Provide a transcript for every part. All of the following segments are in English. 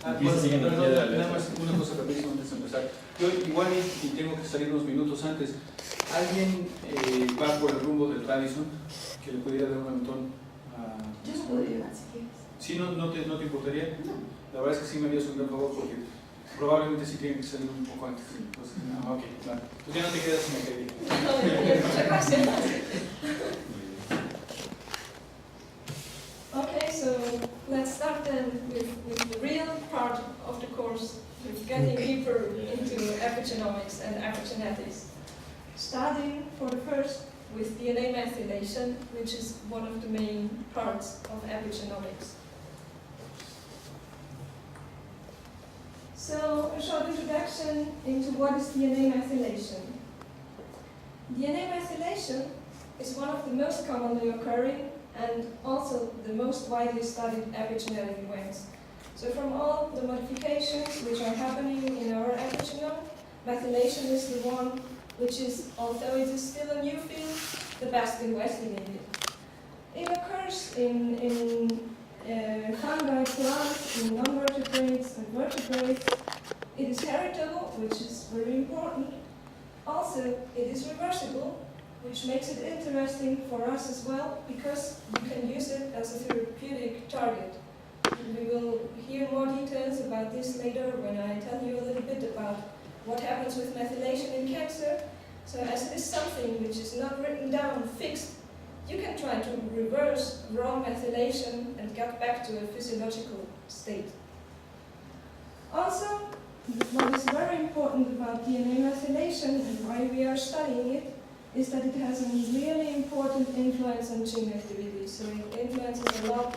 Nada más una cosa rapidísimo antes de empezar. Yo igual y tengo que salir unos minutos antes. ¿Alguien va por el rumbo del Radisson que le pudiera dar un aventón a... Yo no puedo llegar si quieres. ¿Sí? ¿No te importaría? No. La verdad es que sí me harías un gran favor porque probablemente sí tienen que salir un poco antes. Entonces, ok, vale. Pues ya no te quedas sin aquel. Muchas gracias. Okay, so let's start then with the real part of the course, with getting deeper into epigenomics and epigenetics. Starting for the first with DNA methylation, which is one of the main parts of epigenomics. So, a short introduction into what is DNA methylation. DNA methylation is one of the most commonly occurring and also the most widely studied epigenetic events. So from all the modifications which are happening in our epigenome, methylation is the one which is, although it is still a new field, the best investigated. It occurs in fungi, plants, in non-vertebrates and vertebrates. It is heritable, which is very important. Also, it is reversible, which makes it interesting for us as well, because you can use it as a therapeutic target. We will hear more details about this later when I tell you a little bit about what happens with methylation in cancer. So as it is something which is not written down, fixed, you can try to reverse wrong methylation and get back to a physiological state. Also, what is very important about DNA methylation and why we are studying it is that it has a really important influence on gene activity. So it influences a lot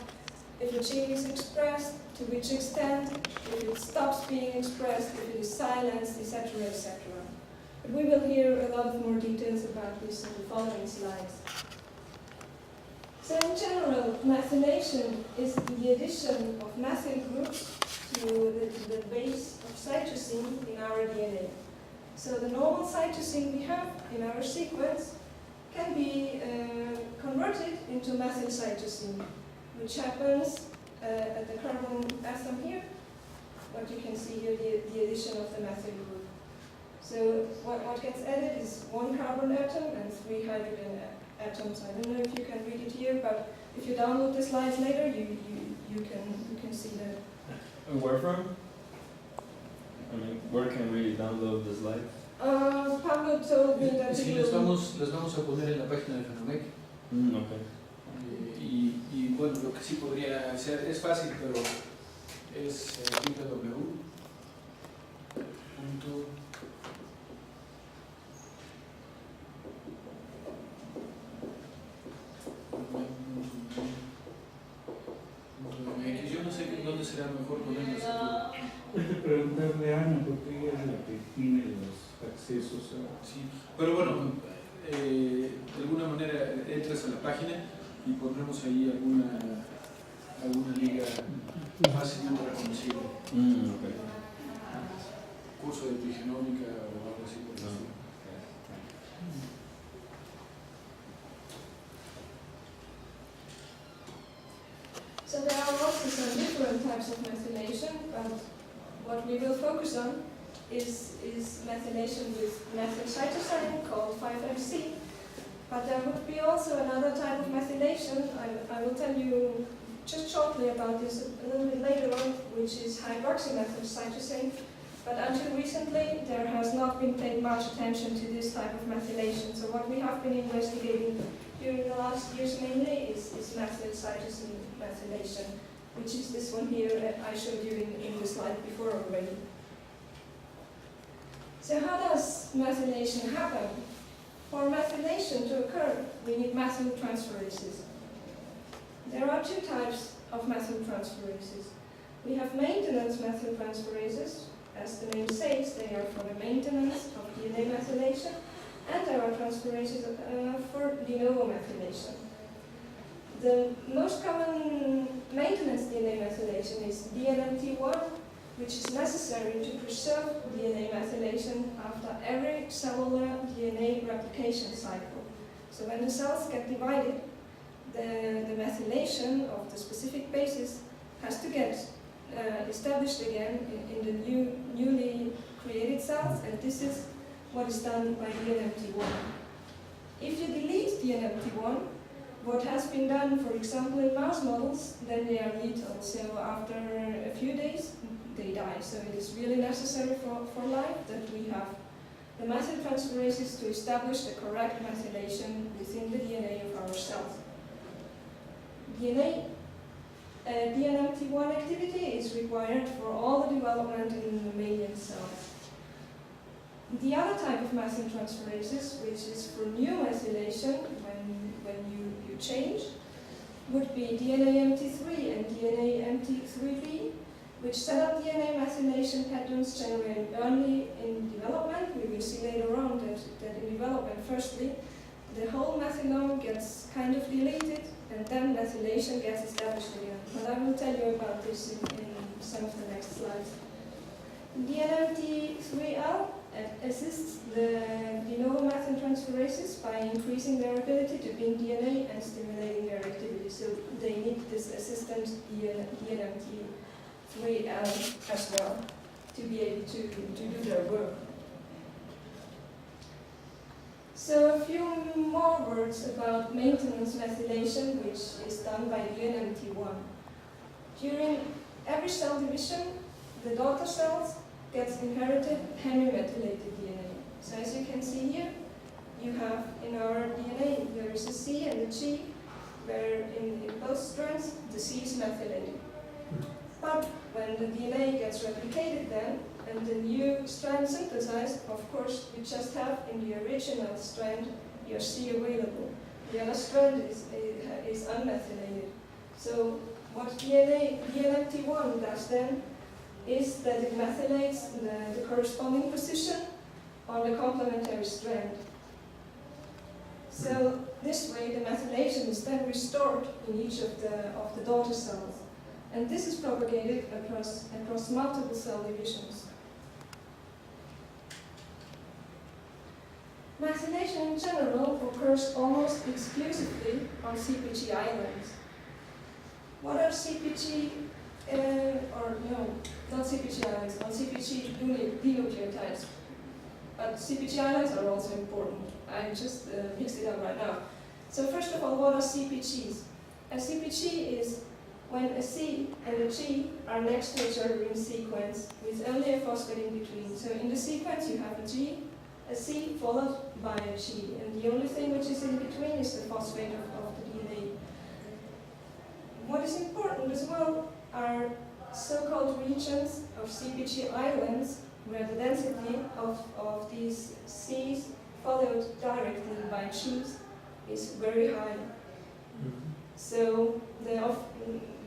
if a gene is expressed, to which extent, if it stops being expressed, if it is silenced, etc., etc. But we will hear a lot of more details about this in the following slides. So in general, methylation is the addition of methyl groups to the base of cytosine in our DNA. So the normal cytosine we have in our sequence can be converted into methyl cytosine, which happens at the carbon atom here. What you can see here, the addition of the methyl group. So what gets added is one carbon atom and 3 hydrogen atoms. I don't know if you can read it here, but if you download the slides later, you can see that. And where from? I mean, where can we download the slides? Pablo told me that Sí, las vamos a poner en la página de Fenomec. Okay. Y bueno, lo que sí podría hacer es fácil, pero es www. Yo no sé dónde será mejor ponerlo. Hay que preguntarle a Ana porque ella es la que tiene los accesos a... Sí, pero bueno, de alguna manera entras a la página y pondremos ahí alguna liga fácilmente reconocible. Okay. Curso de epigenómica o algo así por el estilo. So there are also some different types of methylation, but what we will focus on is methylation with methyl cytosine called 5-MC. But there would be also another type of methylation. I will tell you just shortly about this a little bit later on, which is hydroxymethyl cytosine. But until recently, there has not been paid much attention to this type of methylation. So what we have been investigating during the last years mainly is methyl cytosine methylation, which is this one here that I showed you in the slide before already. So how does methylation happen? For methylation to occur, we need methyltransferases. There are two types of methyltransferases. We have maintenance methyltransferases. As the name says, they are for the maintenance of DNA methylation, and there are transferases for de novo methylation. The most common maintenance DNA methylation is DNMT1, which is necessary to preserve DNA methylation after every cellular DNA replication cycle. So when the cells get divided, the methylation of the specific bases has to get established again in the newly created cells, and this is what is done by DNMT1. If you delete DNMT1, what has been done, for example, in mouse models, then they are lethal. So after a few days, they die. So it is really necessary for life that we have the methyltransferases to establish the correct methylation within the DNA of our cells. DNMT1 activity is required for all the development in mammalian cells. The other type of methyltransferases, which is for new methylation, when you change, would be DNAMT3 and DNAMT3B, which set up DNA methylation patterns generated early in development. We will see later on that in development, firstly, the whole methylome gets kind of deleted, and then methylation gets established again. But I will tell you about this in some of the next slides. DNMT3L assists the de novo methyltransferases by increasing their ability to bind DNA and stimulating their activity. So they need this assistant DNMT3L as well to be able to do their work. So a few more words about maintenance methylation, which is done by DNMT1. During every cell division, the daughter cells gets inherited hemimethylated DNA. So as you can see here, you have in our DNA, there is a C and a G, where in both strands, the C is methylated. But when the DNA gets replicated then, and the new strand synthesized, of course, you just have in the original strand your C available. The other strand is unmethylated. So what DNMT1 does then is that it methylates the corresponding position on the complementary strand. So this way the methylation is then restored in each of the daughter cells. And this is propagated across multiple cell divisions. Methylation in general occurs almost exclusively on CpG islands. What are CpG, not CpG islands, on CpG denucleotides? But CpG islands are also important. I just mixed it up right now. So first of all, what are CpGs? A CpG is when a C and a G are next to each other in sequence with only a phosphate in between. So in the sequence you have a G, a C followed by a G, and the only thing which is in between is the phosphate of the DNA. What is important as well are so-called regions of CpG islands where the density of these Cs followed directly by Gs is very high. So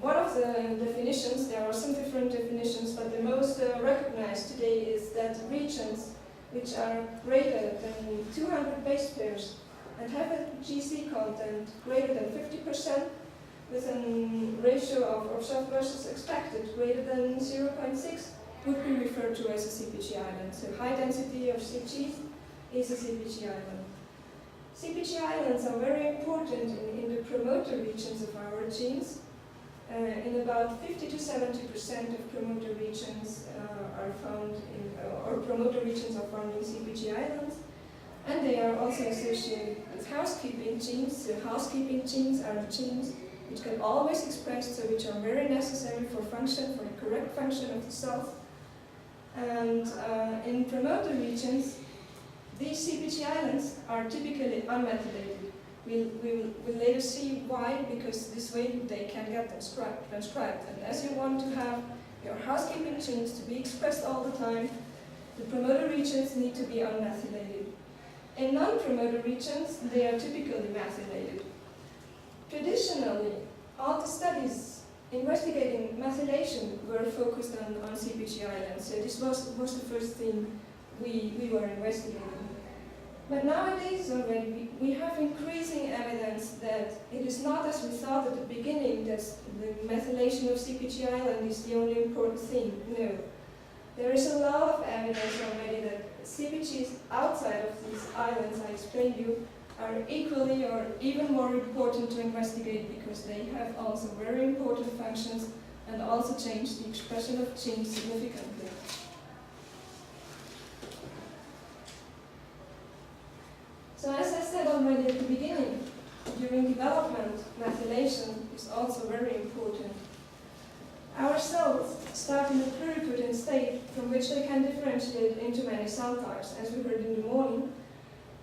one of the definitions, there are some different definitions, but the most recognized today is that regions which are greater than 200 base pairs and have a GC content greater than 50% with a ratio of observed versus expected greater than 0.6 would be referred to as a CpG island. So high density of CpGs is a CpG island. CpG islands are very important in the promoter regions of our genes. In about 50 to 70% of promoter regions are found in, or promoter regions are found in CpG islands, and they are also associated with housekeeping genes. So housekeeping genes are the genes which can always express, so which are very necessary for function, for the correct function of the cells. And in promoter regions, these CpG islands are typically unmethylated. We'll later see why, because this way they can get transcribed. And as you want to have your housekeeping genes to be expressed all the time, the promoter regions need to be unmethylated. In non-promoter regions, they are typically methylated. Traditionally, all the studies investigating methylation were focused on CpG islands, so this was the first thing we were investigating. But nowadays already we have increasing evidence that it is not as we thought at the beginning, that the methylation of CpG island is the only important thing. No. There is a lot of evidence already that CpGs outside of these islands I explained you are equally or even more important to investigate, because they have also very important functions and also change the expression of genes significantly. So as I said already at the beginning, during development, methylation is also very important. Our cells start in a pluripotent state from which they can differentiate into many cell types, as we heard in the morning,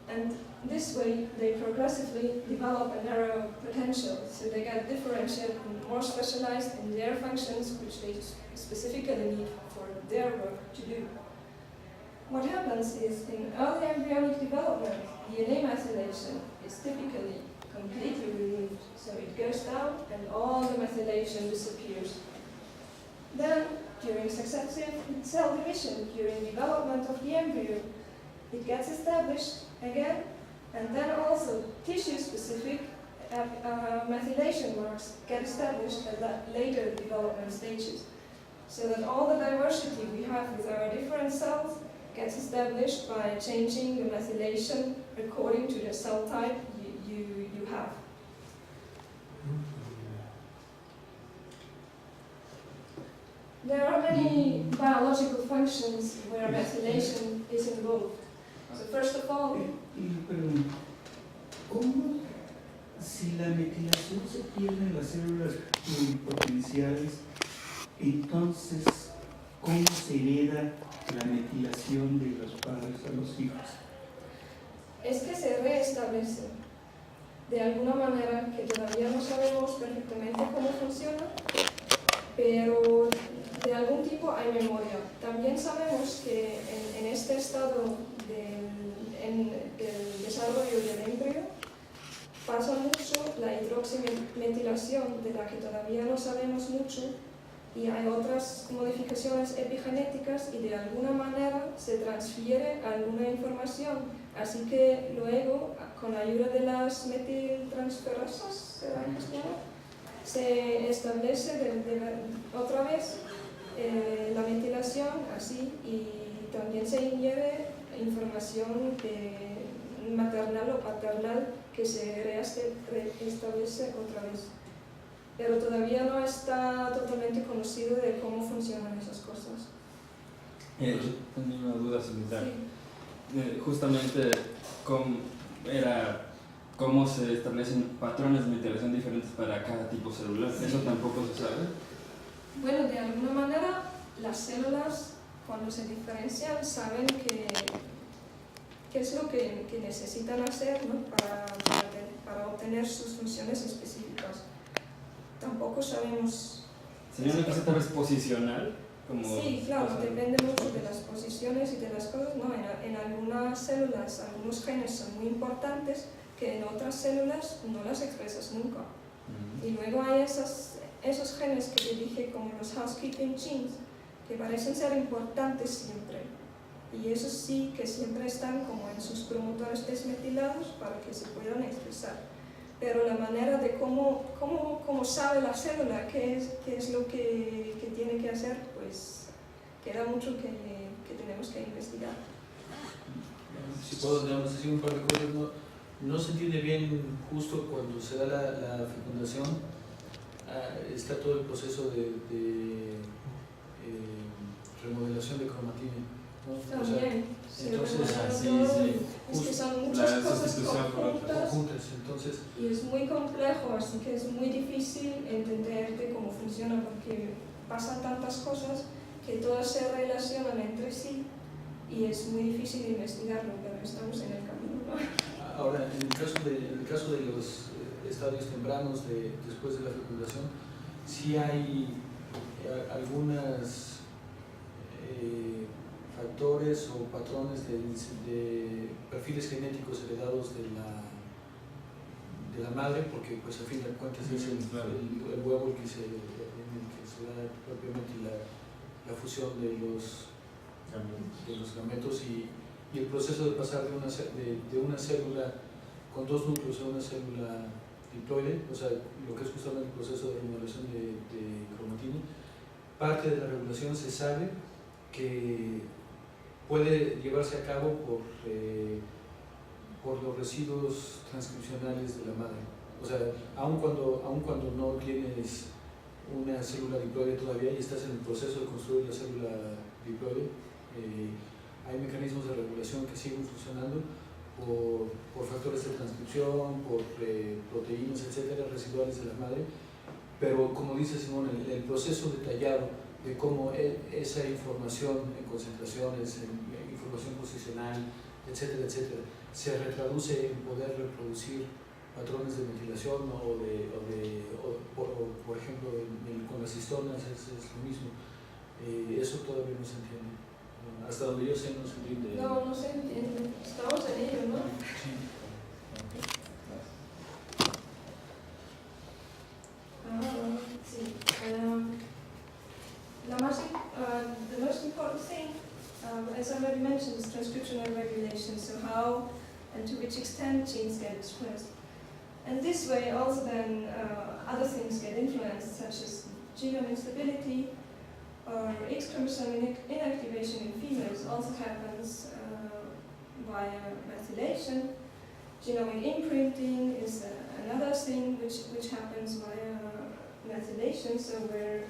and this way they progressively develop a narrow potential, so they get differentiated and more specialized in their functions, which they specifically need for their work to do. What happens is, in early embryonic development, DNA methylation is typically completely removed, so it goes down and all the methylation disappears. Then, during successive cell division, during development of the embryo, it gets established again, and then also tissue-specific methylation marks get established at that later development stages, so that all the diversity we have with our different cells gets established by changing the methylation according to the cell type you have. There are many biological functions where methylation is involved. So first of all, Y pregunto, ¿cómo si la metilación se pierde en las células pluripotenciales, entonces cómo se hereda la metilación de los padres a los hijos? es que se restablece de alguna manera que todavía no sabemos perfectamente cómo funciona, pero de algún tipo hay memoria. También sabemos que en este estado del desarrollo del embrión pasa mucho la hidroximetilación, de la que todavía no sabemos mucho, y hay otras modificaciones epigenéticas y de alguna manera se transfiere alguna información. Así que luego, con la ayuda de las metiltransferasas, se establece otra vez la metilación, así, y también se ingiere información maternal o paternal que se reestablece otra vez. Pero todavía no está totalmente conocido de cómo funcionan esas cosas. Yo tenía una duda similar. Sí. Justamente, ¿cómo se establecen patrones de metilación diferentes para cada tipo celular? ¿Eso tampoco se sabe? Bueno, de alguna manera, las células, cuando se diferencian, saben qué es lo que necesitan hacer, ¿no? para obtener sus funciones específicas. Tampoco sabemos... ¿Sería una cosa tal vez posicional? Sí, claro, depende mucho de las posiciones y de las cosas, ¿no? En algunas células, algunos genes son muy importantes que en otras células no las expresas nunca. Y luego hay esos genes que te dije, como los housekeeping genes, que parecen ser importantes siempre. Y esos sí que siempre están como en sus promotores desmetilados para que se puedan expresar. Pero la manera de cómo sabe la célula qué es lo que tiene que hacer, pues queda mucho que tenemos que investigar. Si puedo, digamos, decir un par de cosas, no se entiende bien justo cuando se da la fecundación, está todo el proceso de remodelación de cromatina, ¿no? También, entonces, es que son muchas cosas conjuntas, entonces, y es muy complejo, así que es muy difícil entender de cómo funciona, porque pasan tantas cosas que todas se relacionan entre sí y es muy difícil investigarlo, pero estamos en el camino, ¿no? Ahora, en el caso de los estadios tempranos después de la fecundación, sí hay algunos factores o patrones de perfiles genéticos heredados de la madre, porque pues a fin de cuentas es el huevo en el que se da propiamente la fusión de los gametos y el proceso de pasar de una célula con dos núcleos a una célula diploide, o sea, lo que es justamente el proceso de remodelación de cromatina. Parte de la regulación se sabe que puede llevarse a cabo por los residuos transcripcionales de la madre. O sea, aun cuando no tienes una célula diploide todavía y estás en el proceso de construir la célula diploide, hay mecanismos de regulación que siguen funcionando por factores de transcripción, por proteínas, etcétera, residuales de la madre, pero como dice Simón, el proceso detallado de cómo esa información en concentraciones, en información posicional, etcétera, etcétera, se retraduce en poder reproducir patrones de metilación por ejemplo, con las histonas es lo mismo. Eso todavía no se entiende. Hasta donde yo sé no se entiende. No, no se entiende. Estamos en ello, ¿no? Sí. Sí. The most important thing, as I already mentioned, is transcriptional regulation. So how and to which extent genes get expressed. And this way also then other things get influenced, such as genome instability or X chromosome inactivation in females also happens via methylation. Genomic imprinting is another thing which happens via methylation, so where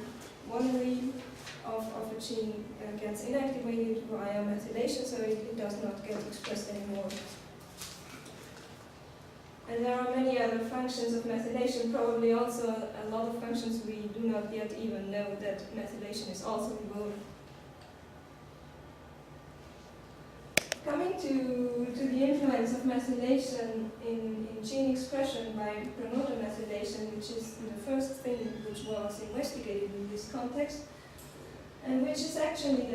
one allele of a gene gets inactivated via methylation, so it does not get expressed anymore. And there are many other functions of methylation, probably also a lot of functions we do not yet even know that methylation is also involved. Coming to the influence of methylation in gene expression by promoter methylation, which is the first thing which was investigated in this context, and which is actually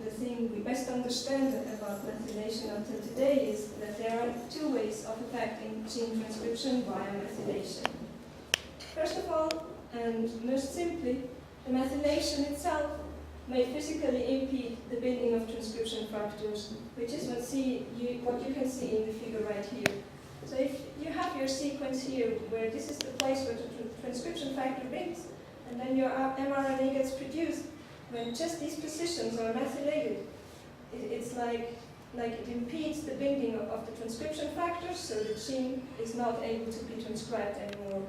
the thing we best understand about methylation until today, is that there are two ways of affecting gene transcription via methylation. First of all, and most simply, the methylation itself may physically impede the building of transcription factors, which is what you can see in the figure right here. So if you have your sequence here, where this is the place where the transcription factor binds, and then your mRNA gets produced, when just these positions are methylated, it's like it impedes the binding of the transcription factors, so the gene is not able to be transcribed anymore.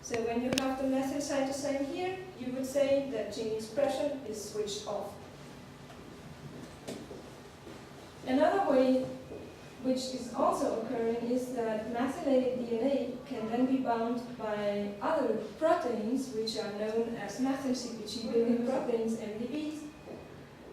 So when you have the methyl cytosine here, you would say that gene expression is switched off. Another way which is also occurring is that methylated DNA can then be bound by other proteins which are known as methyl CpG building proteins, MDBs.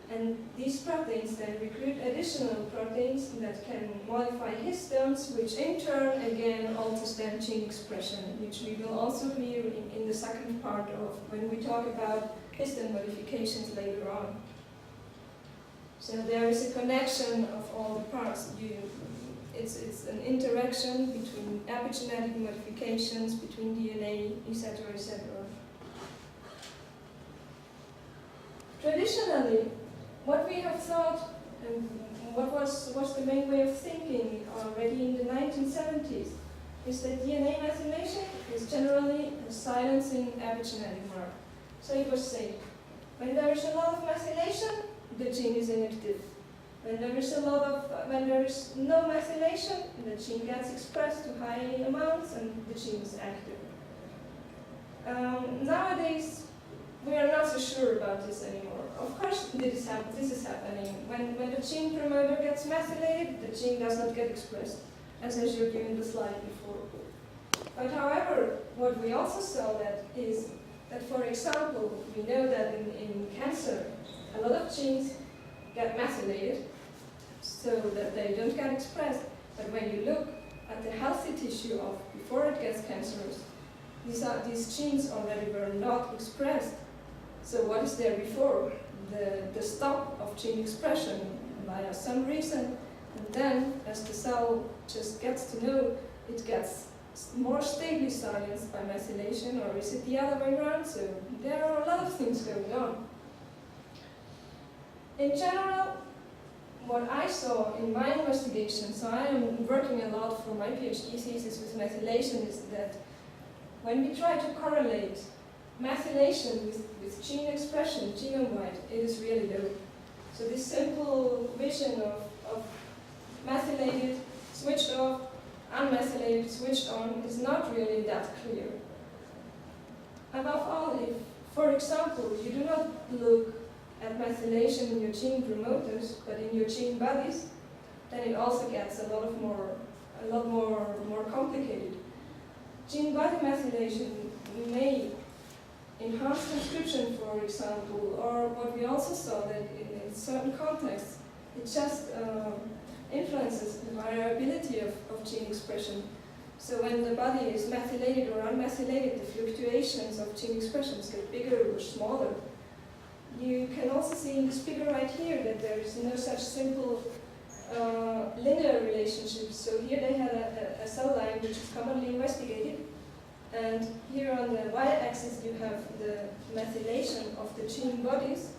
And these proteins then recruit additional proteins that can modify histones, which in turn again alters then gene expression, which we will also hear in the second part of when we talk about histone modifications later on. So there is a connection of all the parts. It's an interaction between epigenetic modifications, between DNA, etc., etc. Traditionally, what we have thought, and what was the main way of thinking already in the 1970s, is that DNA methylation is generally a silencing epigenetic mark. So it was said, when there is a lot of methylation, the gene is inactive. When there is no methylation, the gene gets expressed to high amounts and the gene is active. Nowadays, we are not so sure about this anymore. Of course, this is happening. When the gene promoter gets methylated, the gene does not get expressed, as I showed you in the slide before. But however, what we also saw is that, for example, we know that in cancer, a lot of genes get methylated so that they don't get expressed. But when you look at the healthy tissue before it gets cancerous, these genes already were not expressed. So what is there before? The stop of gene expression via some reason, and then as the cell just gets to know, it gets more stably silenced by methylation, or is it the other way around? So there are a lot of things going on. In general, what I saw in my investigation, so I am working a lot for my PhD thesis with methylation, is that when we try to correlate methylation with gene expression, genome-wide, it is really low. So this simple vision of methylated, switched off, unmethylated, switched on is not really that clear. Above all, if For example, you do not look at methylation in your gene promoters, but in your gene bodies, then it also gets a lot more complicated. Gene body methylation may enhance transcription, for example, or what we also saw that in certain contexts, it just influences the variability of gene expression. So when the body is methylated or unmethylated, the fluctuations of gene expressions get bigger or smaller. You can also see in this figure right here that there is no such simple linear relationship. So here they had a cell line which is commonly investigated, and here on the y-axis you have the methylation of the gene bodies,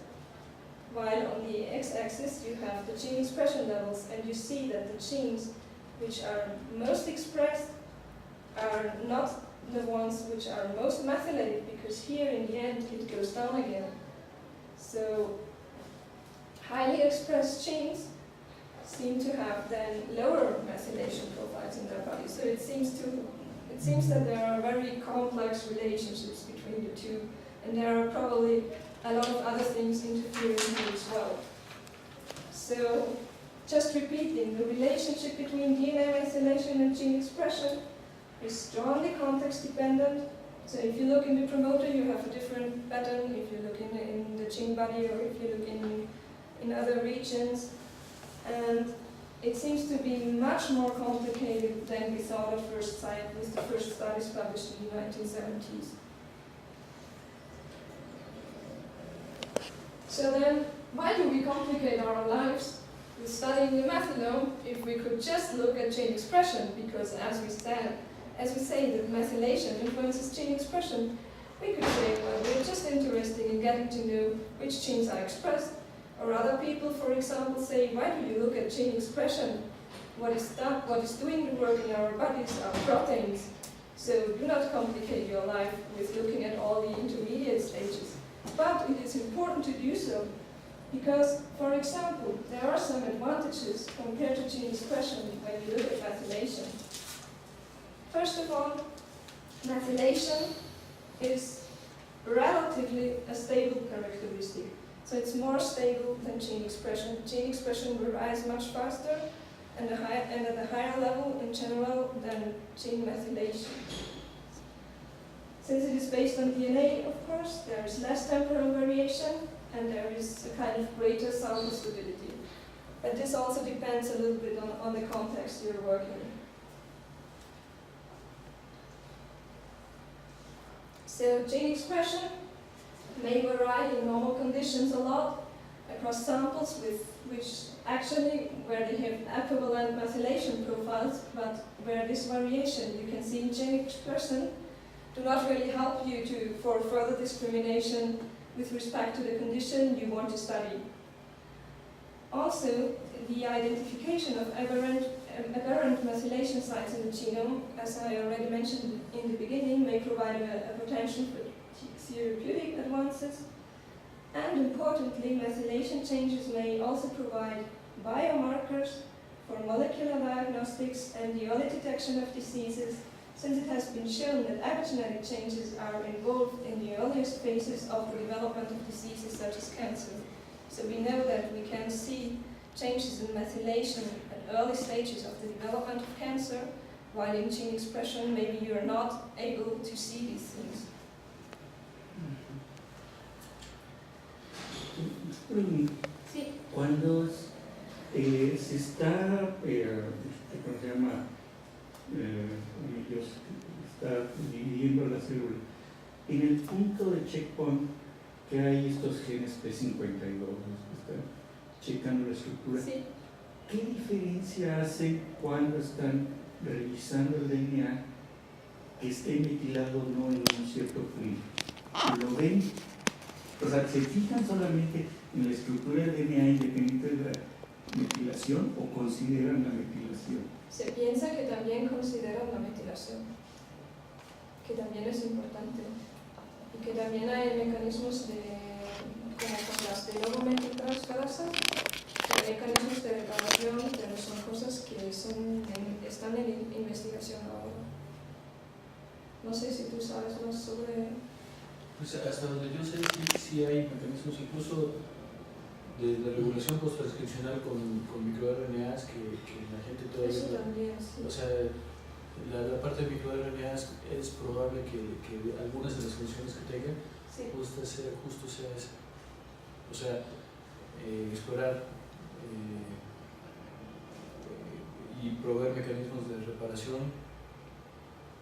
while on the x-axis you have the gene expression levels, and you see that the genes which are most expressed are not the ones which are most methylated, because here in the end it goes down again. So highly expressed genes seem to have then lower methylation profiles in their body. So it seems that there are very complex relationships between the two, and there are probably a lot of other things interfering here as well. So just repeating, the relationship between DNA methylation and gene expression is strongly context dependent. So if you look in the promoter, you have a different pattern. If you look in the gene body, or if you look in other regions. And it seems to be much more complicated than we thought at first sight with the first studies published in the 1970s. So then, why do we complicate our lives with studying the methylome if we could just look at gene expression? Because as we say that methylation influences gene expression, we could say, well, we're just interested in getting to know which genes are expressed. Or other people, for example, say, why do you look at gene expression? What is doing the work in our bodies are proteins. So do not complicate your life with looking at all the intermediate stages. But it is important to do so, because, for example, there are some advantages compared to gene expression when you look at methylation. First of all, methylation is relatively a stable characteristic. So it's more stable than gene expression. Gene expression will rise much faster and at a higher level in general than gene methylation. Since it is based on DNA, of course, there is less temporal variation and there is a kind of greater sample stability. But this also depends a little bit on the context you're working in. So gene expression may vary in normal conditions a lot across samples where they have equivalent methylation profiles, but where this variation you can see in gene expression do not really help you for further discrimination with respect to the condition you want to study. Also, the identification of aberrant methylation sites in the genome, as I already mentioned in the beginning, may provide a potential for therapeutic advances. And importantly, methylation changes may also provide biomarkers for molecular diagnostics and the early detection of diseases, since it has been shown that epigenetic changes are involved in the earliest phases of the development of diseases such as cancer. So we know that we can see changes in methylation at early stages of the development of cancer, while in gene expression maybe you are not able to see these things. Sí. Cuando se está, ¿cómo se llama? Está dividiendo la célula. En el punto de checkpoint, que hay estos genes P52, que están checando la estructura. Sí. ¿Qué diferencia hace cuando están revisando el DNA que esté metilado o no en un cierto punto? ¿Lo ven? O sea, ¿se fijan solamente en la estructura del DNA independiente de la metilación o consideran la metilación? Se piensa que también consideran la metilación, que también es importante, y que también hay mecanismos como con las de transferasas, que hay mecanismos de reparación, pero son cosas que están en investigación ahora. No sé si tú sabes más sobre Pues hasta donde yo sé, sí hay mecanismos incluso de regulación post-transcripcional con microRNAs que la gente todavía... Eso también, sí. O sea, la parte de microRNAs es probable que algunas de las funciones que tengan Sí. justo sea esa. O sea, explorar y proveer mecanismos de reparación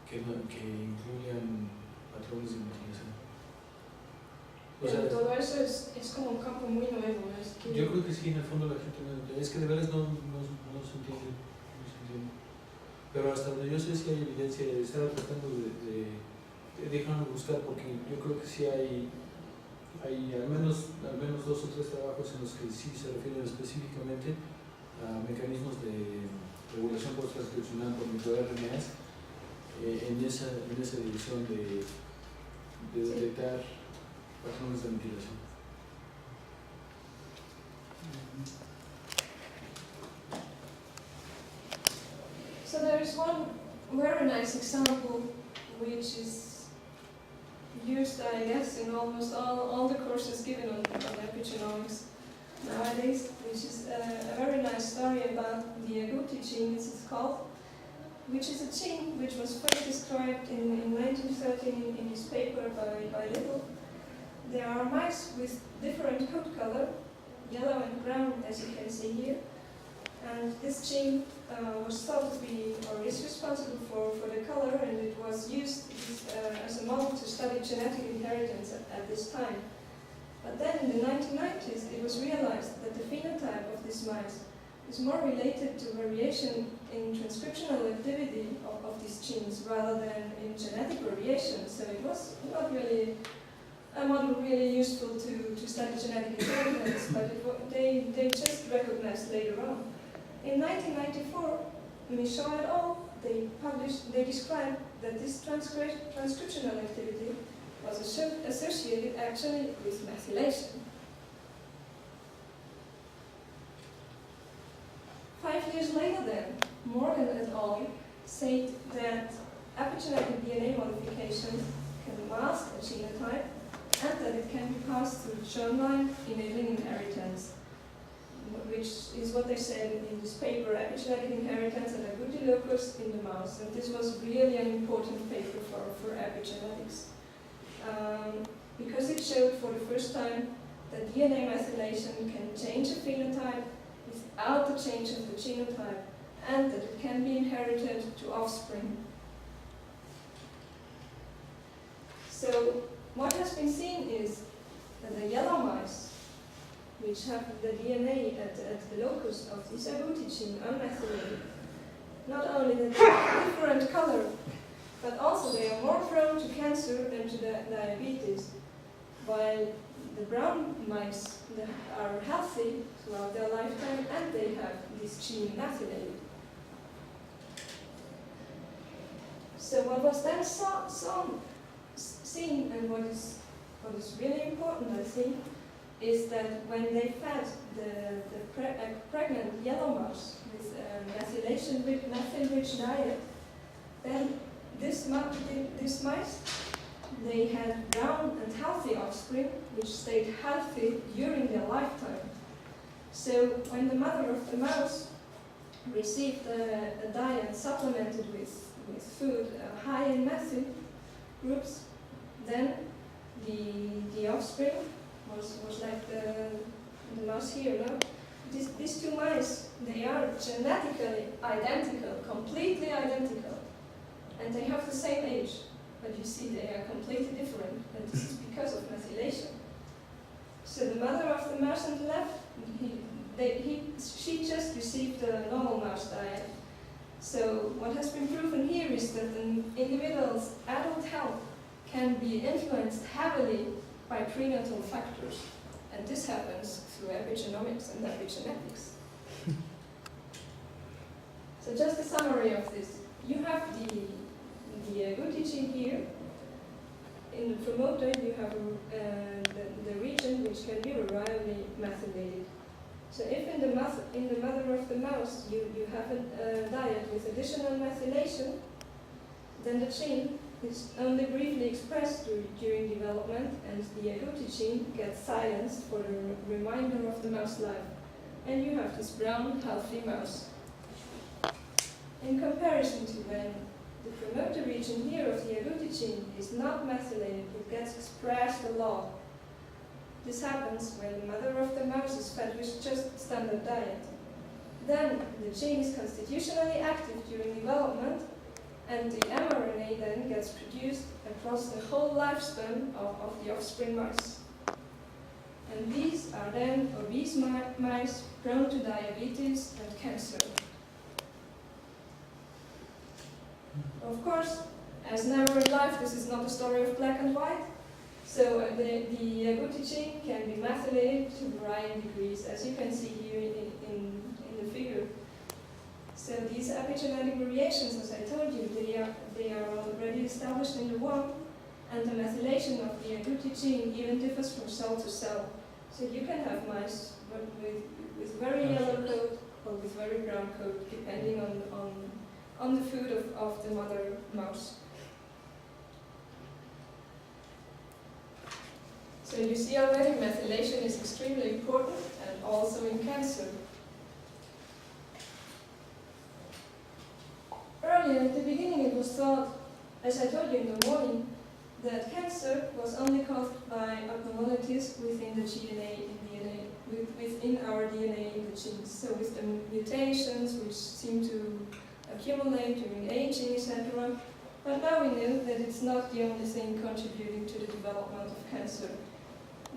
que incluyan patrones de mitigación. O Pero sea, todo eso es como un campo muy nuevo. Es que yo creo que sí, en el fondo la gente es que de veras no se entiende. No se entiende. Pero hasta donde yo sé si hay evidencia, estaba tratando déjame buscar porque yo creo que sí hay al menos 2 o 3 trabajos en los que sí se refieren específicamente a mecanismos de regulación post-transcripcional por microRNAs en esa dirección de detectar patrones de mitigación. So there is one very nice example which is used, I guess, in almost all the courses given on epigenomics nowadays, which is a very nice story about the agouti gene, as it's called, which is a gene which was first described in 1913 in his paper by Little. There are mice with different coat color, yellow and brown, as you can see here. And this gene was thought to be, or is responsible for the color, and it was used as a model to study genetic inheritance at this time. But then in the 1990s, it was realized that the phenotype of these mice is more related to variation in transcriptional activity of these genes rather than in genetic variation. So it was not really a model really useful to study genetic inheritance, but they just recognized later on. In 1994, Michaud et al. They described that this transcriptional activity was associated actually with methylation. 5 years later then, Morgan et al. Said that epigenetic DNA modification can mask a genotype and that it can be passed through germline enabling inheritance, which is what they said in this paper, epigenetic inheritance and agouti locus in the mouse. And this was really an important paper for epigenetics. Because it showed for the first time that DNA methylation can change a phenotype without the change of the genotype, and that it can be inherited to offspring. So what has been seen is that the yellow mice, which have the DNA at the locus of this agouti gene unmethylated, not only that they have different color, but also they are more prone to cancer and to diabetes, while the brown mice are healthy throughout their lifetime and they have this gene methylated. So what was then seen, and what is really important, I think, is that when they fed the pregnant yellow mouse with methylation-rich diet, then these mice, they had brown and healthy offspring, which stayed healthy during their lifetime. So when the mother of the mouse received a diet supplemented with food high in methyl groups, then the offspring was like the mouse here, no? These two mice, they are genetically identical, completely identical, and they have the same age, but you see they are completely different, and this is because of methylation. So the mother of the mouse on the left, she just received a normal mouse diet. So what has been proven here is that an individual's adult health can be influenced heavily by prenatal factors, and this happens through epigenomics and epigenetics. So just a summary of this. You have the agouti gene here. In the promoter, you have the region which can be variably methylated. So if in the mother of the mouse you have a diet with additional methylation, then the gene is only briefly expressed during development, and the agouti gene gets silenced for the remainder of the mouse life. And you have this brown, healthy mouse. In comparison to when the promoter region here of the agouti gene is not methylated, it gets expressed a lot. This happens when the mother of the mouse is fed with just standard diet. Then the gene is constitutionally active during development, and the mRNA then gets produced across the whole lifespan of the offspring mice. And these are then obese mice prone to diabetes and cancer. Of course, as never in life, this is not a story of black and white. So the agouti gene can be methylated to varying degrees, as you can see here in the figure. So these epigenetic variations, as I told you, they are already established in the womb, and the methylation of the agouti gene even differs from cell to cell. So you can have mice with very yellow coat or with very brown coat, depending on the food of the mother mouse. So you see already methylation is extremely important, and also in cancer. Earlier at the beginning it was thought, as I told you in the morning, that cancer was only caused by abnormalities within the within our DNA in the genes. So with the mutations which seem to accumulate during aging, etc. But now we know that it's not the only thing contributing to the development of cancer.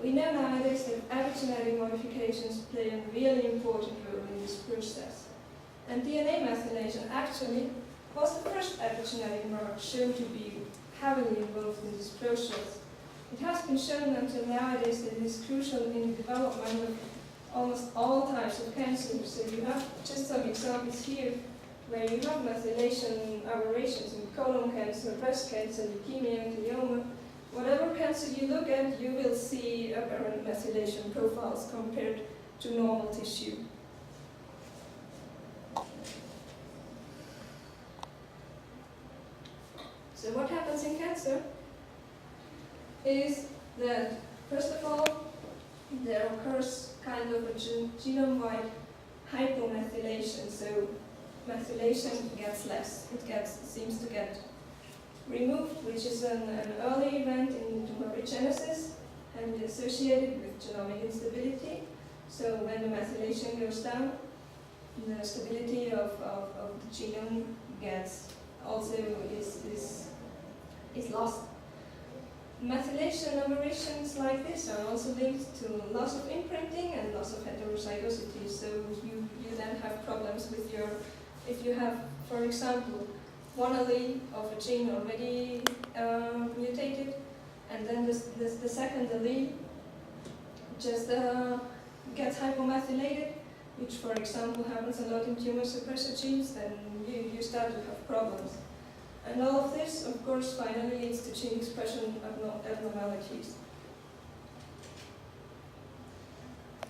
We know nowadays that epigenetic modifications play a really important role in this process. And DNA methylation actually was the first epigenetic mark shown to be heavily involved in this process. It has been shown until nowadays that it is crucial in the development of almost all types of cancer. So you have just some examples here where you have methylation aberrations in colon cancer, breast cancer, leukemia, glioma. Whatever cancer you look at, you will see apparent methylation profiles compared to normal tissue. So what happens in cancer is that, first of all, there occurs kind of a genome-wide hypomethylation. So methylation gets less. It seems to get removed, which is an early event in tumorigenesis and associated with genomic instability. So when the methylation goes down, the stability of the genome is lost. Methylation aberrations like this are also linked to loss of imprinting and loss of heterozygosity. So you then have problems with if you have, for example, one allele of a gene already mutated, and then the second allele just gets hypomethylated, which, for example, happens a lot in tumor suppressor genes, then you start to have problems. And all of this, of course, finally leads to gene expression abnormalities.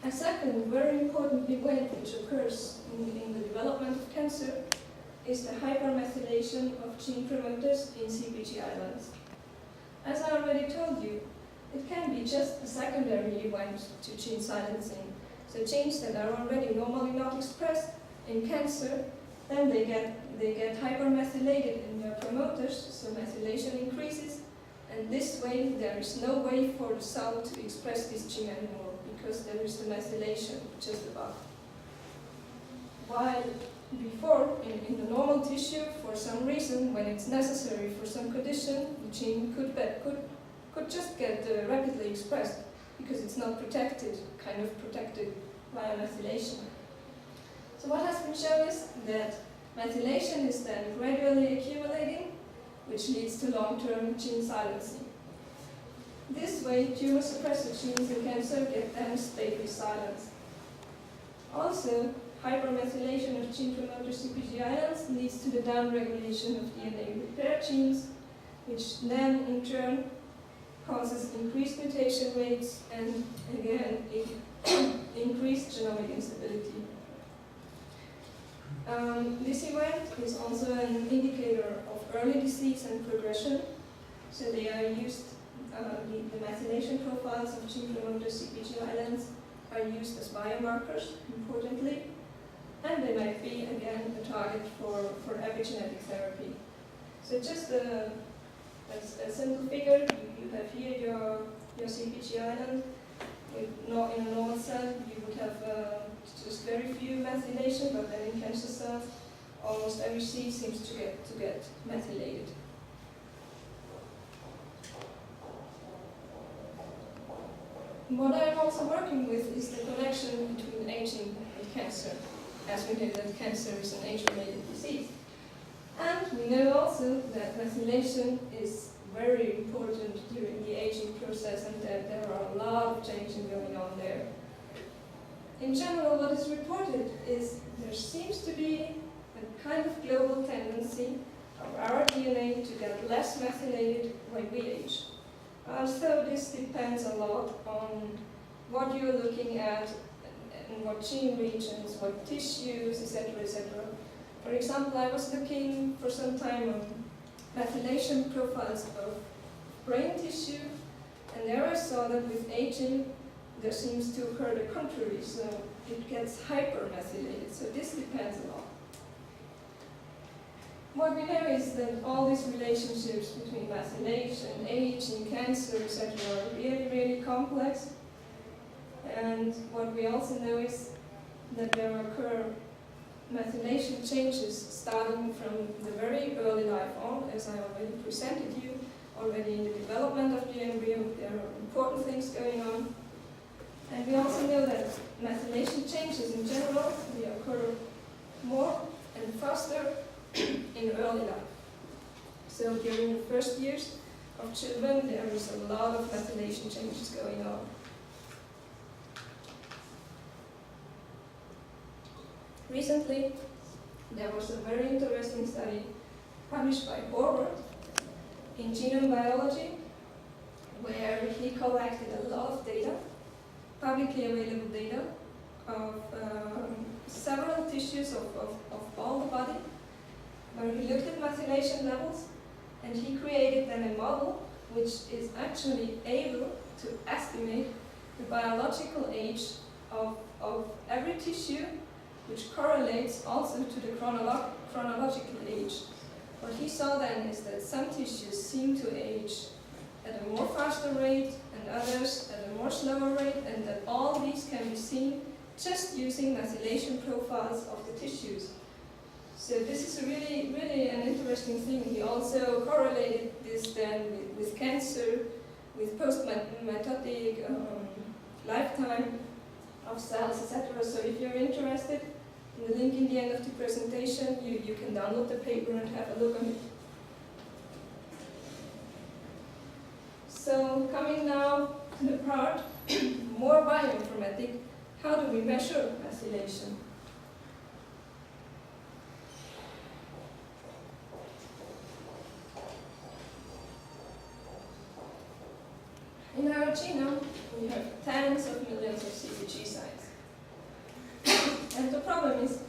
A second very important event which occurs in the development of cancer is the hypermethylation of gene promoters in CpG islands. As I already told you, it can be just a secondary event to gene silencing. So genes that are already normally not expressed in cancer, then they get hypermethylated in their promoters, so methylation increases, and this way there is no way for the cell to express this gene anymore, because there is the methylation just above. While before, in the normal tissue, for some reason, when it's necessary for some condition, the gene could just get rapidly expressed, because it's not protected, kind of protected via methylation. So what has been shown is that methylation is then gradually accumulating, which leads to long-term gene silencing. This way, tumor suppressor genes in cancer get then stably silenced. Also, hypermethylation of gene promoter CpG islands leads to the downregulation of DNA repair genes, which then in turn causes increased mutation rates and again increased genomic instability. This event is also an indicator of early disease and progression, So they are used, the methylation profiles of gene promoter CpG islands are used as biomarkers, importantly, and they might be, again, a target for epigenetic therapy. So just a simple figure, you have here your CpG island. In a normal cell, you would have just very few methylation, but then in cancer cells, almost every C seems to get methylated. What I'm also working with is the connection between aging and cancer, as we know that cancer is an age-related disease. And we know also that methylation is very important during the aging process and that there are a lot of changes going on there. In general, what is reported is there seems to be a kind of global tendency of our DNA to get less methylated when we age. So this depends a lot on what you're looking at and what gene regions, what tissues, etc., etc. For example, I was looking for some time on methylation profiles of brain tissue, and there I saw that with aging there seems to occur the contrary, so it gets hypermethylated, so this depends a lot. What we know is that all these relationships between methylation, aging, cancer, etc. are really, really complex, and what we also know is that there occur methylation changes starting from the very early life on, as I already presented you. Already in the development of the embryo, there are important things going on. And we also know that methylation changes in general, they occur more and faster in early life. So during the first years of children, there is a lot of methylation changes going on. Recently, there was a very interesting study published by Horvath in Genome Biology, where he collected a lot of data, publicly available data, of several tissues of all the body, where he looked at methylation levels, and he created then a model which is actually able to estimate the biological age of every tissue, which correlates also to the chronological age. What he saw then is that some tissues seem to age at a more faster rate and others at a more slower rate, and that all these can be seen just using methylation profiles of the tissues. So this is really, really an interesting thing. He also correlated this then with cancer, with post-mitotic lifetime of cells, etc. So if you're interested, the link in the end of the presentation, you can download the paper and have a look on it. So coming now to the part more bioinformatic, how do we measure methylation? In our genome, we have tens of millions of CpG sites. And the problem is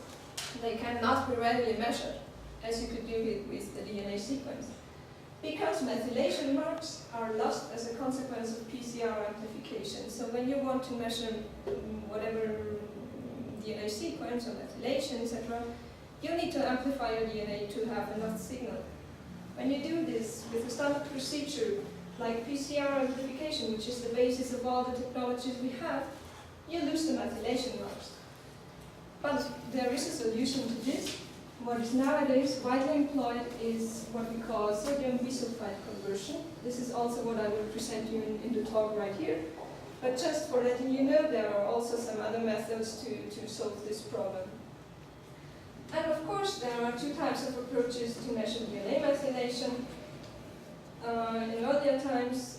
they cannot be readily measured, as you could do with the DNA sequence, because methylation marks are lost as a consequence of PCR amplification. So when you want to measure whatever DNA sequence or methylation, etc., you need to amplify your DNA to have enough signal. When you do this with a standard procedure like PCR amplification, which is the basis of all the technologies we have, you lose the methylation marks. But there is a solution to this. What is nowadays widely employed is what we call sodium bisulfite conversion. This is also what I will present you in the talk right here. But just for letting you know, there are also some other methods to solve this problem. And of course, there are two types of approaches to measure DNA methylation. In earlier times,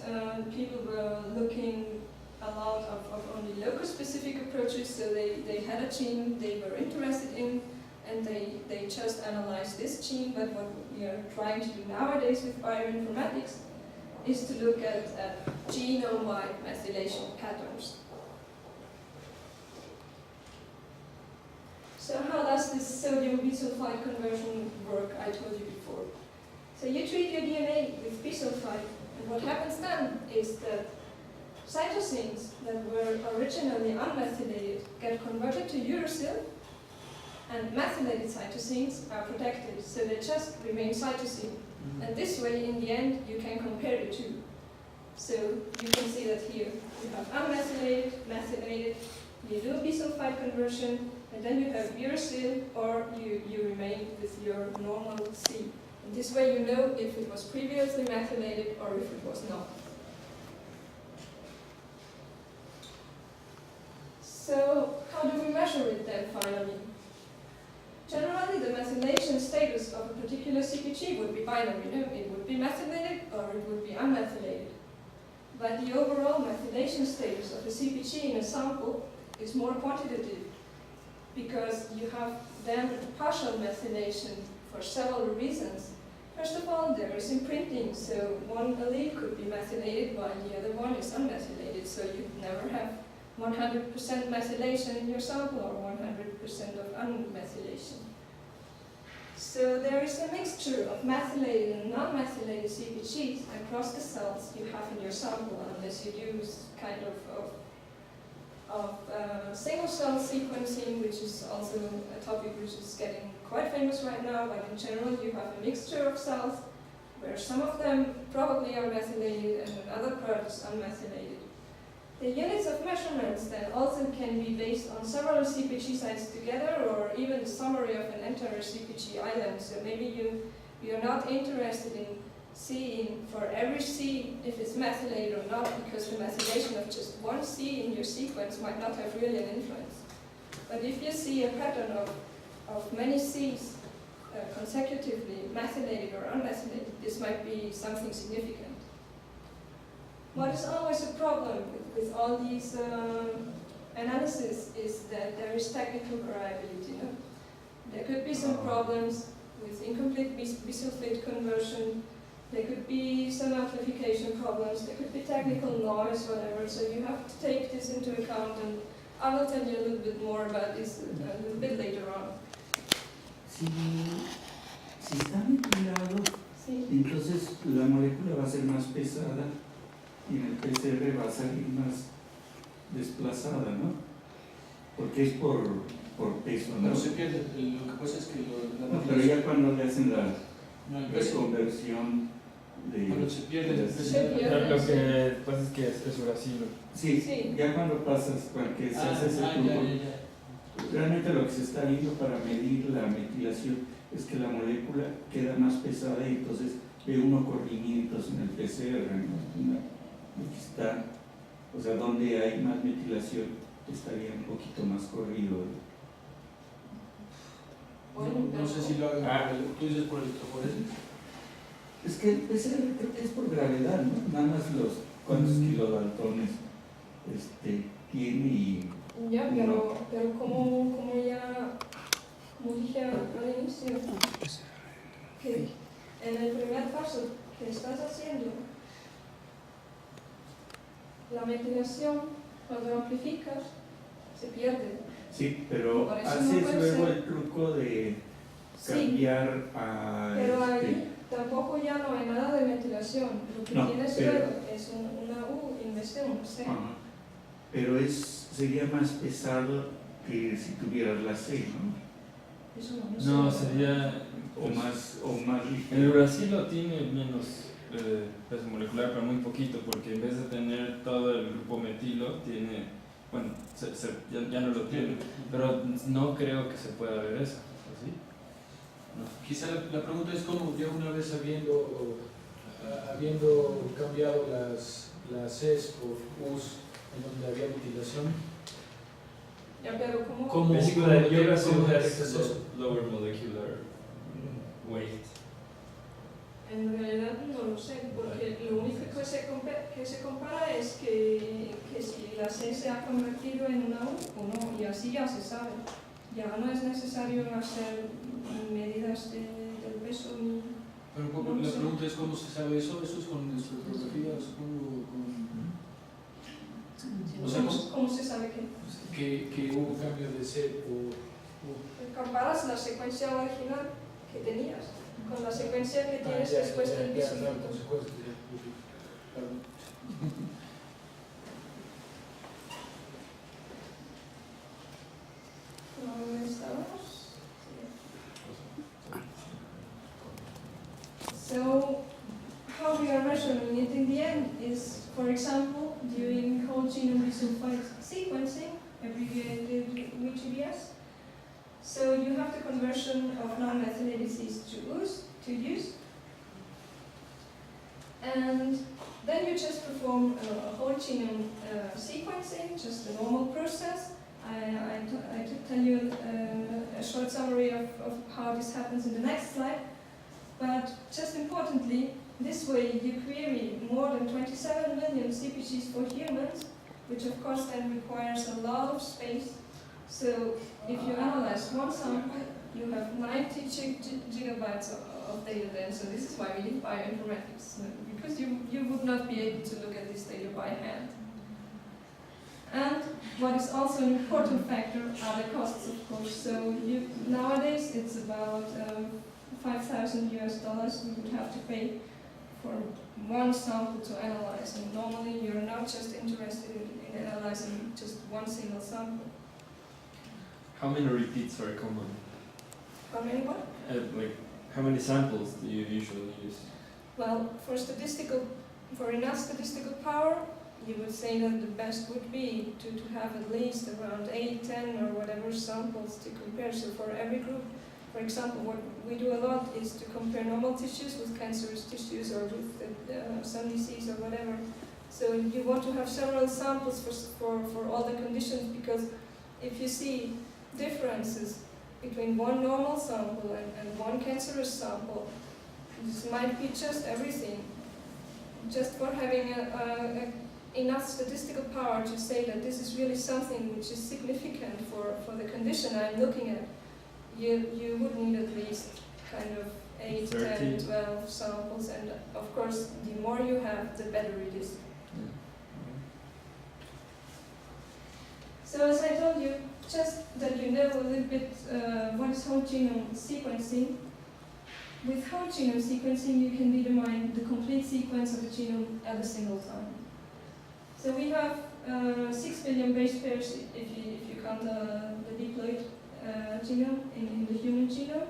people were looking a lot of only local-specific approaches, so they had a gene they were interested in, and they just analyzed this gene. But what we are trying to do nowadays with bioinformatics is to look at genome-wide methylation patterns. So how does this sodium bisulfite conversion work? I told you before. So you treat your DNA with bisulfite, and what happens then is that cytosines that were originally unmethylated get converted to uracil, and methylated cytosines are protected, so they just remain cytosine. And this way, in the end, you can compare the two. So you can see that here you have unmethylated, methylated, you do a bisulfite conversion, and then you have uracil, or you remain with your normal C. And this way you know if it was previously methylated or if it was not. So how do we measure it then finally? Generally, the methylation status of a particular CpG would be binary. No? It would be methylated or it would be unmethylated. But the overall methylation status of a CpG in a sample is more quantitative because you have then partial methylation for several reasons. First of all, there is imprinting, so one allele could be methylated while the other one is unmethylated, so you never have 100% methylation in your sample or 100% of unmethylation. So there is a mixture of methylated and non-methylated CpGs across the cells you have in your sample, unless you use kind of single-cell sequencing, which is also a topic which is getting quite famous right now, but in general you have a mixture of cells where some of them probably are methylated and another part is unmethylated. The units of measurements then also can be based on several CpG sites together, or even the summary of an entire CpG island. So maybe you're not interested in seeing for every C if it's methylated or not, because the methylation of just one C in your sequence might not have really an influence. But if you see a pattern of many Cs consecutively methylated or unmethylated, this might be something significant. What is always a problem with all these analysis is that there is technical variability. No? There could be some problems with incomplete bisulfite conversion. There could be some amplification problems. There could be technical noise, whatever. So you have to take this into account, and I will tell you a little bit more about this a little bit later on. Si está metilado, Sí. entonces la molécula va a ser más pesada y en el PCR va a salir más desplazada, ¿no? Porque es por peso, ¿no? No se pierde, lo que pasa es que No, pero ya cuando le hacen la no, el peso, reconversión de... cuando se pierde el peso. Se pierde. Lo que pasa es que es uracilo. Sí, Sí. ya cuando pasas, cuando se hace ese turbo, realmente lo que se está viendo para medir la metilación es que la molécula queda más pesada y entonces ve uno corrimientos en el PCR, ¿no? Porque está, o sea, donde hay más metilación estaría un poquito más corrido. Bueno, No sé si lo hagan, tú dices por electroforesis. Es que el PCR creo que es por gravedad, ¿no? Nada más los cuántos kilodaltones tiene y... Ya, pero como dije al inicio, que en el primer paso que estás haciendo, la metilación, cuando amplificas, se pierde. Sí, pero Por eso no haces puede luego ser. el truco de Sí, cambiar a... pero ahí tampoco ya no hay nada de metilación. Lo que No, tienes pero- luego es una U en vez de un C. Ajá. Pero sería más pesado que si tuvieras la C, ¿no? Eso no No, sé. sería... O más El ligero. uracilo tiene menos peso molecular, pero muy poquito, porque en vez de tener todo el grupo metilo, tiene... Bueno, ya no lo tiene, pero no creo que se pueda ver eso, ¿sí? No. Quizá la pregunta es cómo ya una vez habiendo cambiado las Cs por Us en donde había metilación, Ya, pero ¿cómo? ¿cómo Basically, the detectas uracil has eso? lower molecular weight. En realidad no lo sé, porque lo único que se compara es que si la C se ha convertido en una U o no, y así ya se sabe. Ya no es necesario hacer medidas del peso ni... Pero la pregunta es cómo se sabe eso. Eso es con espectrografía, supongo, o sea, ¿Cómo se sabe que hubo cambio de C o comparas la secuencia original, que tenías, con la secuencia que tienes después del bisulfito. ¿Dónde estamos? So, how we are measuring it in the end is, for example, doing whole genome bisulfite sequencing, abbreviated WGBS. So you have the conversion of non-methylated Cs to use. And then you just perform a whole genome sequencing, just a normal process. I tell you a short summary of how this happens in the next slide. But just importantly, this way you query more than 27 million CpGs for humans, which of course then requires a lot of space. So if you analyze one sample, you have 90 gigabytes of data then. So this is why we need bioinformatics, because you would not be able to look at this data by hand. And what is also an important factor are the costs, of course. So nowadays it's about $5,000 US we would have to pay for one sample to analyze. And normally you're not just interested in analyzing just one single sample. How many repeats are common? How many what? Like, how many samples do you usually use? Well, for enough statistical power, you would say that the best would be to have at least around 8, 10 or whatever samples to compare. So for every group, for example, what we do a lot is to compare normal tissues with cancerous tissues or with some disease or whatever. So you want to have several samples for all the conditions, because if you see differences between one normal sample and one cancerous sample, this might be just everything. Just for having enough statistical power to say that this is really something which is significant for the condition I'm looking at, you would need at least kind of 8, 10, 12 samples, and of course the more you have, the better it is. So as I told you, just that you know a little bit what is whole genome sequencing. With whole genome sequencing, you can determine the complete sequence of the genome at a single time. So we have 6 billion base pairs if you count the diploid genome in the human genome,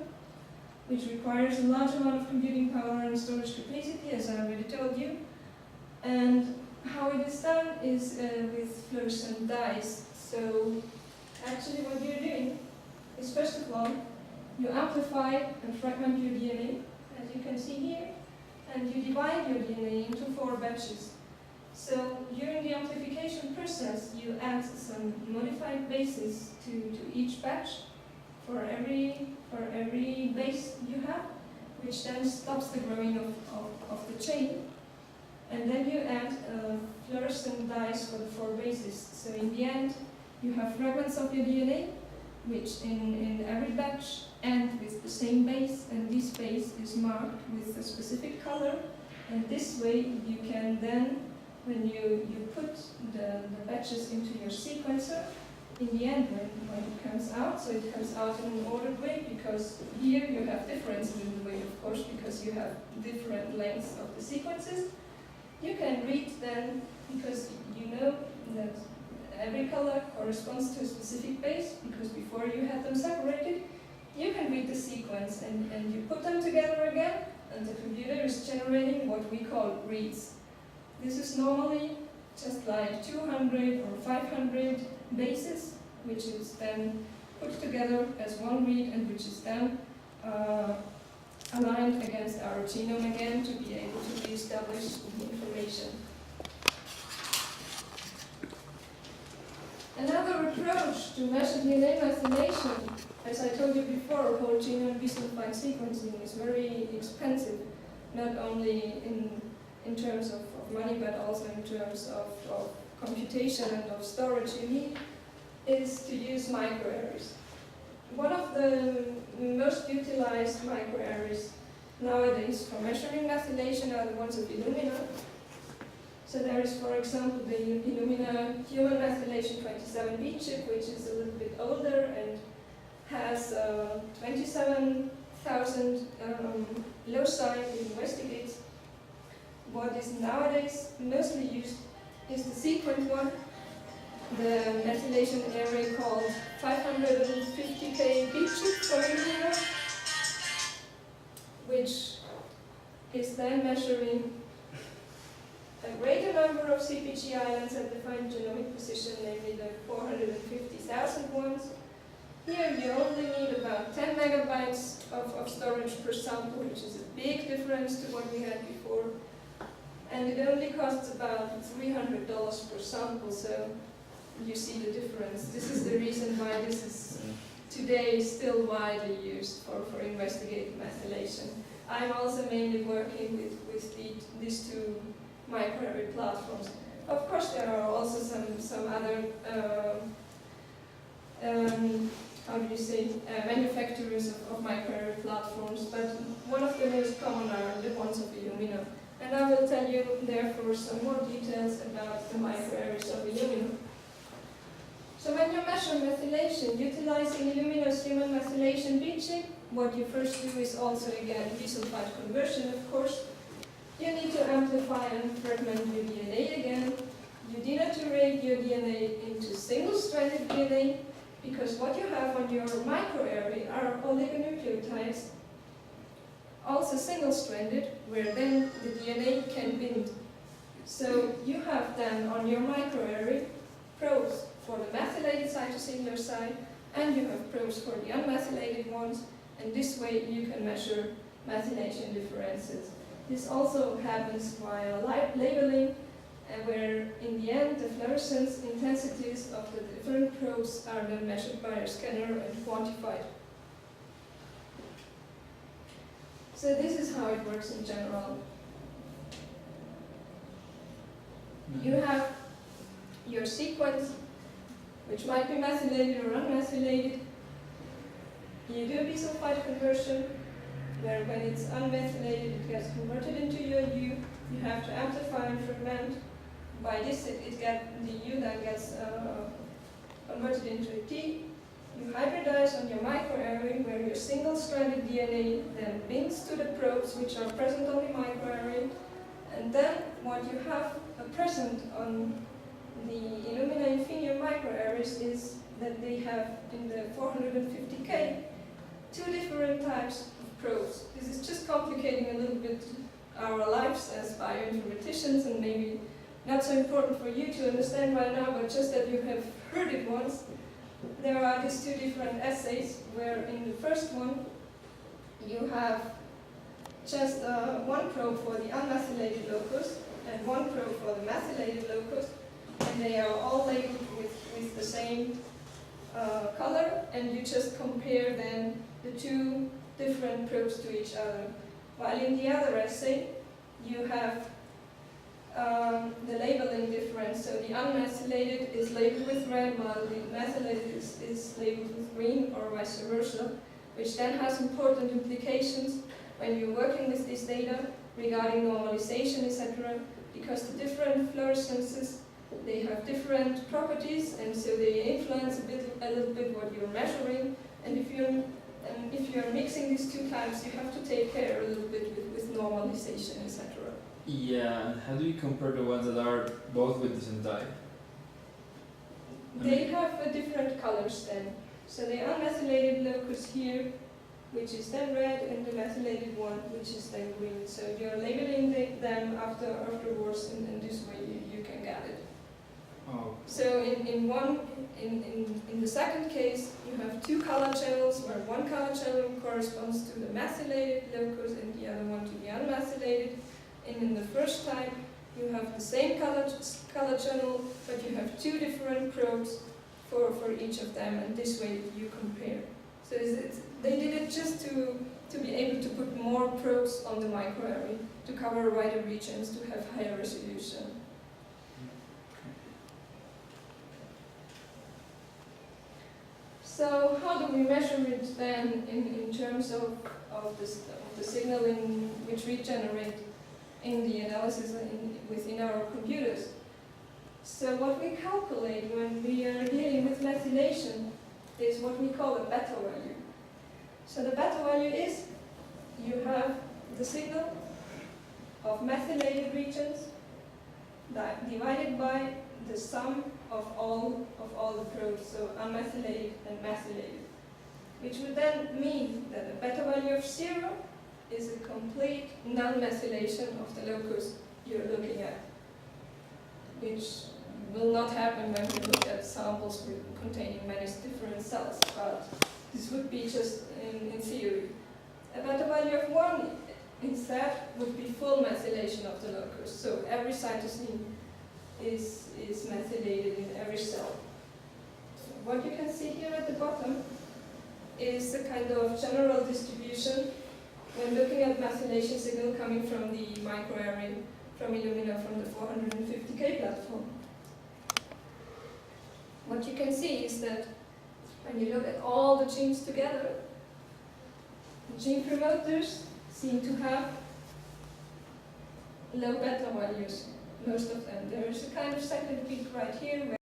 which requires a large amount of computing power and storage capacity, as I already told you. And how it is done is with fluorescent dyes. So actually what you're doing is, first of all, you amplify and fragment your DNA, as you can see here, and you divide your DNA into 4 batches. So during the amplification process, you add some modified bases to each batch for every base you have, which then stops the growing of the chain. And then you add fluorescent dyes for the 4 bases. So in the end, you have fragments of your DNA, which in every batch end with the same base, and this base is marked with a specific color. And this way you can then, when you put the batches into your sequencer, in the end when it comes out, so it comes out in an ordered way, because here you have differences in the weight, of course, because you have different lengths of the sequences. You can read then, because you know that every color corresponds to a specific base, because before you had them separated, you can read the sequence and you put them together again, and the computer is generating what we call reads. This is normally just like 200 or 500 bases, which is then put together as one read, and which is then aligned against our genome again to be able to re-establish the information. Another approach to measure DNA methylation, as I told you before, whole genome bisulfite sequencing is very expensive, not only in terms of money, but also in terms of computation and of storage you need, is to use microarrays. One of the most utilized microarrays nowadays for measuring methylation are the ones of Illumina. So there is, for example, the Illumina Human Methylation 27B chip, which is a little bit older and has 27 1,000 loci it investigates. What is nowadays mostly used is the sequence one, the methylation array called 550K big chip for Illumina, which is then measuring a greater number of CpG islands at defined genomic position, namely the 450,000 ones. Here you only need about 10 megabytes of storage per sample, which is a big difference to what we had before. And it only costs about $300 per sample, so you see the difference. This is the reason why this is today still widely used for investigative methylation. I'm also mainly working with these two microarray platforms. Of course, there are also some other manufacturers of microarray platforms, but one of the most common are the ones of Illumina. And I will tell you, therefore, some more details about the microarrays of Illumina. So when you measure methylation, utilizing Illumina's human methylation bit chip, what you first do is also, again, disulfide conversion, of course. You need to amplify and fragment your DNA again. You denaturate your DNA into single-stranded DNA, because what you have on your microarray are oligonucleotides, also single-stranded, where then the DNA can bind. So you have then on your microarray probes for the methylated cytosine loci, and you have probes for the unmethylated ones, and this way you can measure methylation differences. This also happens via labeling, where in the end the fluorescence intensities of the different probes are then measured by a scanner and quantified. So this is how it works in general. You have your sequence, which might be methylated or unmethylated. You do a bisulfide conversion, where when it's unmethylated, it gets converted into your U. You have to amplify and fragment. By this, the U then gets converted into a T. You hybridize on your microarray, where your single-stranded DNA then binds to the probes which are present on the microarray. And then what you have present on the Illumina Infinium microarrays is that they have, in the 450K, two different types of probes. This is just complicating a little bit our lives as bioinformaticians, and maybe not so important for you to understand right now, but just that you have heard it once. There are these two different assays, where in the first one you have just one probe for the unmethylated locus and one probe for the methylated locus, and they are all labeled with the same color, and you just compare then the two different probes to each other. While in the other assay, you have the labeling difference. So the unmethylated is labeled with red, while the methylated is labeled with green, or vice versa, which then has important implications when you're working with this data regarding normalization, etc., because the different fluorescences, they have different properties, and so they influence a little bit what you're measuring. And if you're mixing these two types, you have to take care a little bit with normalization, etc. Yeah, how do you compare the ones that are both with the same dye? They have different colors then. So the unmethylated locus here, which is then red, and the methylated one, which is then green. So you're labeling them afterwards, and this way you can get it. Oh. So in the second case, you have two color channels, where one color channel corresponds to the methylated locus and the other one to the unmethylated. And in the first type, you have the same color channel, but you have two different probes for each of them, and this way you compare. So they did it just to be able to put more probes on the microarray, to cover wider regions, to have higher resolution. So how do we measure it then in terms of the signaling which we generate in the analysis within our computers? So what we calculate when we are dealing with methylation is what we call a beta value. So the beta value is, you have the signal of methylated regions that divided by the sum of all the probes, so unmethylated and methylated, which would then mean that the beta value of 0 is a complete non-methylation of the locus you're looking at, which will not happen when we look at samples containing many different cells, but this would be just in theory. A beta value of 1 instead would be full methylation of the locus, so every cytosine is methylated in every cell. So what you can see here at the bottom is a kind of general distribution when looking at methylation signal coming from the microarray from Illumina from the 450K platform. What you can see is that when you look at all the genes together, the gene promoters seem to have low beta values, most of them. There is a kind of second peak right here